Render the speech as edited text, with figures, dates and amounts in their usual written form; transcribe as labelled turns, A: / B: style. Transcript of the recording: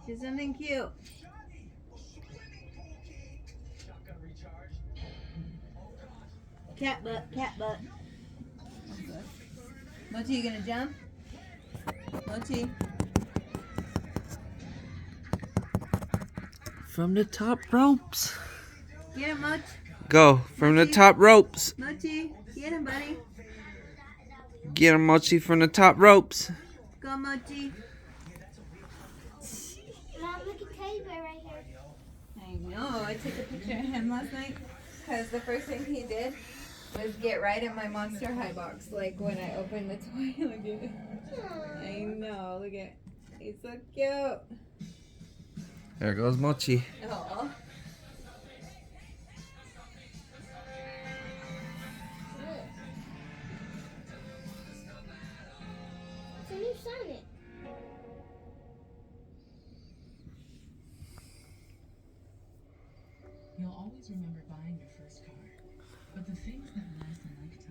A: She's something cute. Cat butt, cat butt. Okay. Mochi, you gonna jump? Mochi.
B: From the top ropes.
A: Get him, Mochi.
B: Go from the top ropes.
A: Mochi, get him, buddy.
B: Get him, Mochi, from the top ropes.
A: Go, Mochi.
C: Mom, look at Teddy Bear right here.
A: I know. I took a picture of him last night because the first thing he did was get right in my Monster High box. Like when I opened the toy. Look at it. I know. Look at. He's so cute.
B: There goes Mochi.
A: Oh.
C: It's a new Sonic.
D: You'll always remember buying your first car, but the things that last a lifetime